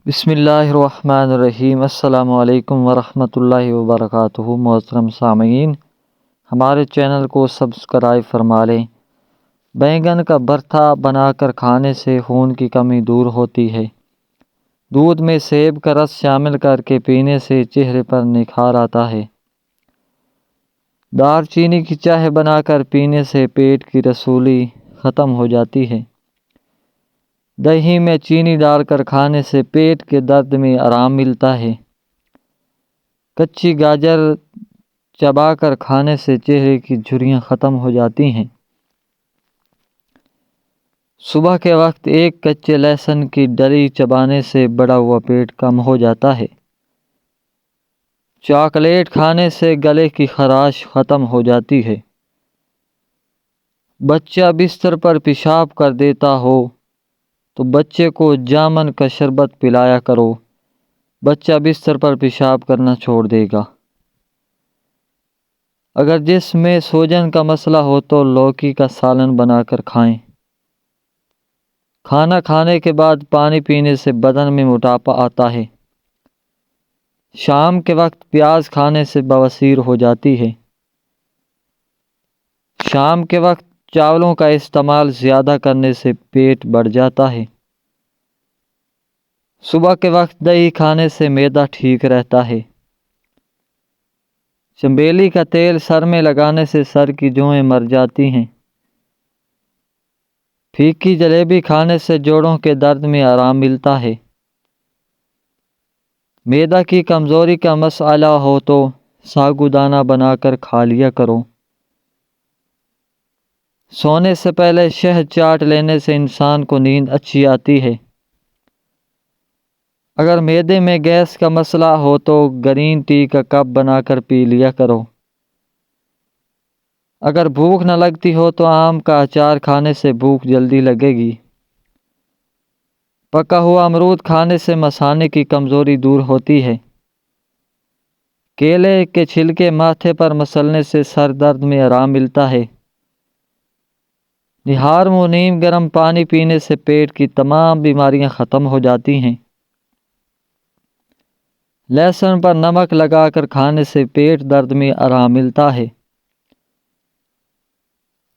بسم اللہ الرحمن الرحیم۔ السلام علیکم ورحمۃ اللہ وبرکاتہ۔ محترم سامعین، ہمارے چینل کو سبسکرائب فرما لیں۔ بینگن کا بھرتا بنا کر کھانے سے خون کی کمی دور ہوتی ہے۔ دودھ میں سیب کا رس شامل کر کے پینے سے چہرے پر نکھار آتا ہے۔ دار چینی کی چائے بنا کر پینے سے پیٹ کی رسولی ختم ہو جاتی ہے۔ دہی میں چینی ڈال کر کھانے سے پیٹ کے درد میں آرام ملتا ہے۔ کچی گاجر چبا کر کھانے سے چہرے کی جھریاں ختم ہو جاتی ہیں۔ صبح کے وقت ایک کچے لہسن کی ڈلی چبانے سے بڑا ہوا پیٹ کم ہو جاتا ہے۔ چاکلیٹ کھانے سے گلے کی خراش ختم ہو جاتی ہے۔ بچہ بستر پر پیشاب کر دیتا ہو تو بچے کو جامن کا شربت پلایا کرو، بچہ بستر پر پیشاب کرنا چھوڑ دے گا۔ اگر جسم میں سوجن کا مسئلہ ہو تو لوکی کا سالن بنا کر کھائیں۔ کھانا کھانے کے بعد پانی پینے سے بدن میں موٹاپا آتا ہے۔ شام کے وقت پیاز کھانے سے بواسیر ہو جاتی ہے۔ شام کے وقت چاولوں کا استعمال زیادہ کرنے سے پیٹ بڑھ جاتا ہے۔ صبح کے وقت دہی کھانے سے معدہ ٹھیک رہتا ہے۔ چنبیلی کا تیل سر میں لگانے سے سر کی جوئیں مر جاتی ہیں۔ پھیکی جلیبی کھانے سے جوڑوں کے درد میں آرام ملتا ہے۔ معدہ کی کمزوری کا مسئلہ ہو تو ساگودانہ بنا کر کھا لیا کرو۔ سونے سے پہلے شہد چاٹ لینے سے انسان کو نیند اچھی آتی ہے۔ اگر معدے میں گیس کا مسئلہ ہو تو گرین ٹی کا کپ بنا کر پی لیا کرو۔ اگر بھوک نہ لگتی ہو تو آم کا اچار کھانے سے بھوک جلدی لگے گی۔ پکا ہوا امرود کھانے سے مثانے کی کمزوری دور ہوتی ہے۔ کیلے کے چھلکے ماتھے پر مسلنے سے سر درد میں آرام ملتا ہے۔ نہار منہ نیم گرم پانی پینے سے پیٹ کی تمام بیماریاں ختم ہو جاتی ہیں۔ لہسن پر نمک لگا کر کھانے سے پیٹ درد میں آرام ملتا ہے۔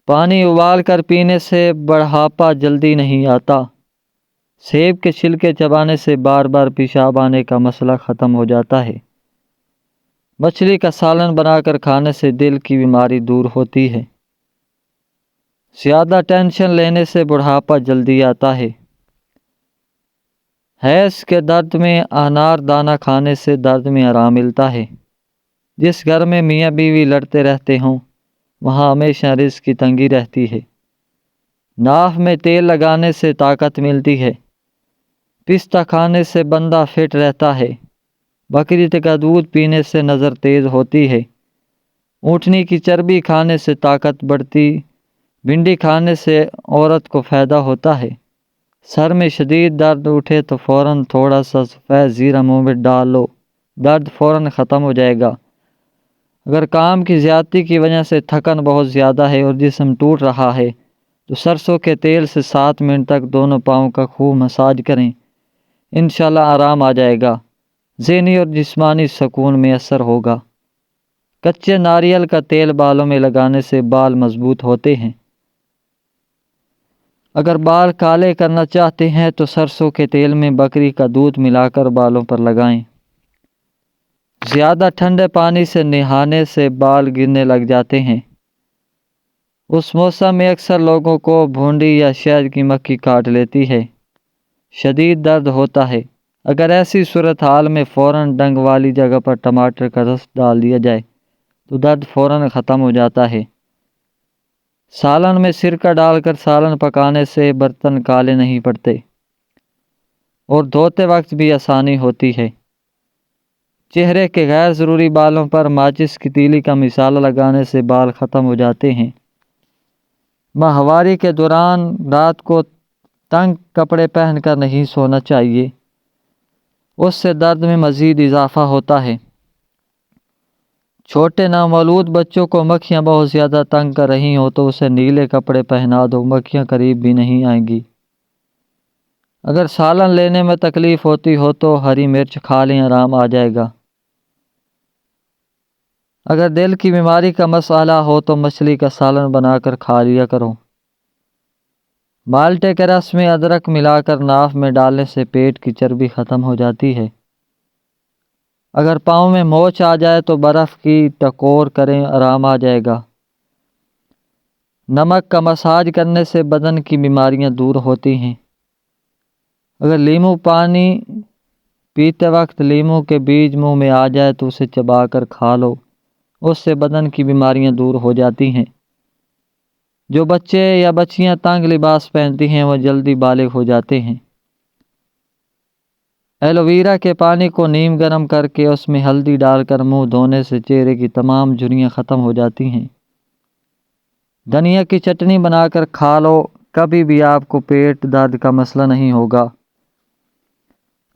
پانی ابال کر پینے سے بڑھاپا جلدی نہیں آتا۔ سیب کے چھلکے چبانے سے بار بار پیشاب آنے کا مسئلہ ختم ہو جاتا ہے۔ مچھلی کا سالن بنا کر کھانے سے دل کی بیماری دور ہوتی ہے۔ زیادہ ٹینشن لینے سے بڑھاپا جلدی آتا ہے۔ حیض کے درد میں انار دانہ کھانے سے درد میں آرام ملتا ہے۔ جس گھر میں میاں بیوی لڑتے رہتے ہوں وہاں ہمیشہ رزق کی تنگی رہتی ہے۔ ناف میں تیل لگانے سے طاقت ملتی ہے۔ پستہ کھانے سے بندہ فٹ رہتا ہے۔ بکری کا دودھ پینے سے نظر تیز ہوتی ہے۔ اونٹنی کی چربی کھانے سے طاقت بڑھتی۔ بھنڈی کھانے سے عورت کو فائدہ ہوتا ہے۔ سر میں شدید درد اٹھے تو فوراً تھوڑا سا سفید زیرہ منہ میں ڈال لو، درد فوراً ختم ہو جائے گا۔ اگر کام کی زیادتی کی وجہ سے تھکن بہت زیادہ ہے اور جسم ٹوٹ رہا ہے تو سرسوں کے تیل سے 7 منٹ تک دونوں پاؤں کا خوب مساج کریں، انشاءاللہ آرام آ جائے گا۔ ذہنی اور جسمانی سکون میسر ہوگا۔ کچے ناریل کا تیل بالوں میں لگانے سے بال مضبوط ہوتے ہیں۔ اگر بال کالے کرنا چاہتے ہیں تو سرسوں کے تیل میں بکری کا دودھ ملا کر بالوں پر لگائیں۔ زیادہ ٹھنڈے پانی سے نہانے سے بال گرنے لگ جاتے ہیں۔ اس موسم میں اکثر لوگوں کو بھونڈی یا شہد کی مکھی کاٹ لیتی ہے۔ شدید درد ہوتا ہے۔ اگر ایسی صورتحال میں فوراً ڈنگ والی جگہ پر ٹماٹر کا رس ڈال دیا جائے تو درد فوراً ختم ہو جاتا ہے۔ سالن میں سرکہ ڈال کر سالن پکانے سے برتن کالے نہیں پڑتے اور دھوتے وقت بھی آسانی ہوتی ہے۔ چہرے کے غیر ضروری بالوں پر ماچس کی تیلی کا مسالہ لگانے سے بال ختم ہو جاتے ہیں۔ ماہواری کے دوران رات کو تنگ کپڑے پہن کر نہیں سونا چاہیے، اس سے درد میں مزید اضافہ ہوتا ہے۔ چھوٹے نومولود بچوں کو مکھیاں بہت زیادہ تنگ کر رہی ہوں تو اسے نیلے کپڑے پہنا دو، مکھیاں قریب بھی نہیں آئیں گی۔ اگر سالن لینے میں تکلیف ہوتی ہو تو ہری مرچ کھا لیں، آرام آ جائے گا۔ اگر دل کی بیماری کا مسئلہ ہو تو مچھلی کا سالن بنا کر کھا لیا کرو۔ مالٹے کے رس میں ادرک ملا کر ناف میں ڈالنے سے پیٹ کی چربی ختم ہو جاتی ہے۔ اگر پاؤں میں موچ آ جائے تو برف کی ٹکور کریں، آرام آ جائے گا۔ نمک کا مساج کرنے سے بدن کی بیماریاں دور ہوتی ہیں۔ اگر لیمو پانی پیتے وقت لیمو کے بیج منہ میں آ جائے تو اسے چبا کر کھا لو، اس سے بدن کی بیماریاں دور ہو جاتی ہیں۔ جو بچے یا بچیاں تنگ لباس پہنتی ہیں وہ جلدی بالغ ہو جاتے ہیں۔ ایلو ویرا کے پانی کو نیم گرم کر کے اس میں ہلدی ڈال کر منہ دھونے سے چہرے کی تمام جھریاں ختم ہو جاتی ہیں۔ دھنیا کی چٹنی بنا کر کھا لو، کبھی بھی آپ کو پیٹ درد کا مسئلہ نہیں ہوگا۔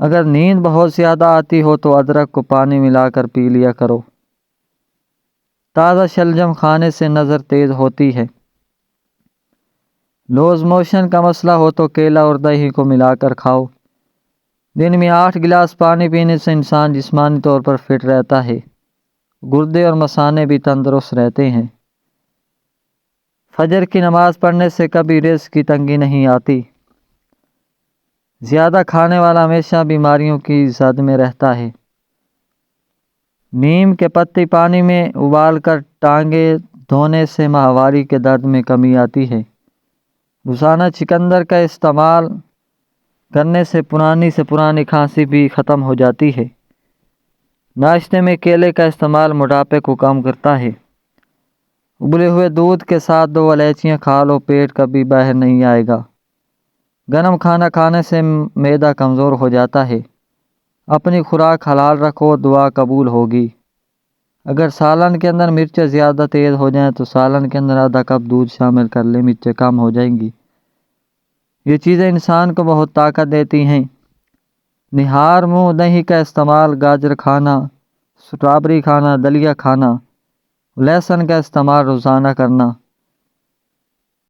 اگر نیند بہت زیادہ آتی ہو تو ادرک کو پانی ملا کر پی لیا کرو۔ تازہ شلجم کھانے سے نظر تیز ہوتی ہے۔ لوز موشن کا مسئلہ ہو تو کیلا اور دہی کو ملا کر کھاؤ۔ دن میں 8 گلاس پانی پینے سے انسان جسمانی طور پر فٹ رہتا ہے، گردے اور مثانے بھی تندرست رہتے ہیں۔ فجر کی نماز پڑھنے سے کبھی رزق کی تنگی نہیں آتی۔ زیادہ کھانے والا ہمیشہ بیماریوں کی زد میں رہتا ہے۔ نیم کے پتی پانی میں ابال کر ٹانگیں دھونے سے ماہواری کے درد میں کمی آتی ہے۔ روزانہ چقندر کا استعمال کرنے سے پرانی کھانسی بھی ختم ہو جاتی ہے۔ ناشتے میں کیلے کا استعمال موٹاپے کو کم کرتا ہے۔ ابلے ہوئے دودھ کے ساتھ 2 الائچیاں کھا لو، پیٹ کبھی باہر نہیں آئے گا۔ گرم کھانا کھانے سے معدہ کمزور ہو جاتا ہے۔ اپنی خوراک حلال رکھو، دعا قبول ہوگی۔ اگر سالن کے اندر مرچیں زیادہ تیز ہو جائیں تو سالن کے اندر آدھا کپ دودھ شامل کر لیں، مرچیں کم ہو جائیں گی۔ یہ چیزیں انسان کو بہت طاقت دیتی ہیں۔ نہار منہ دہی کا استعمال، گاجر کھانا، سٹرابری کھانا، دلیا کھانا، لہسن کا استعمال روزانہ کرنا،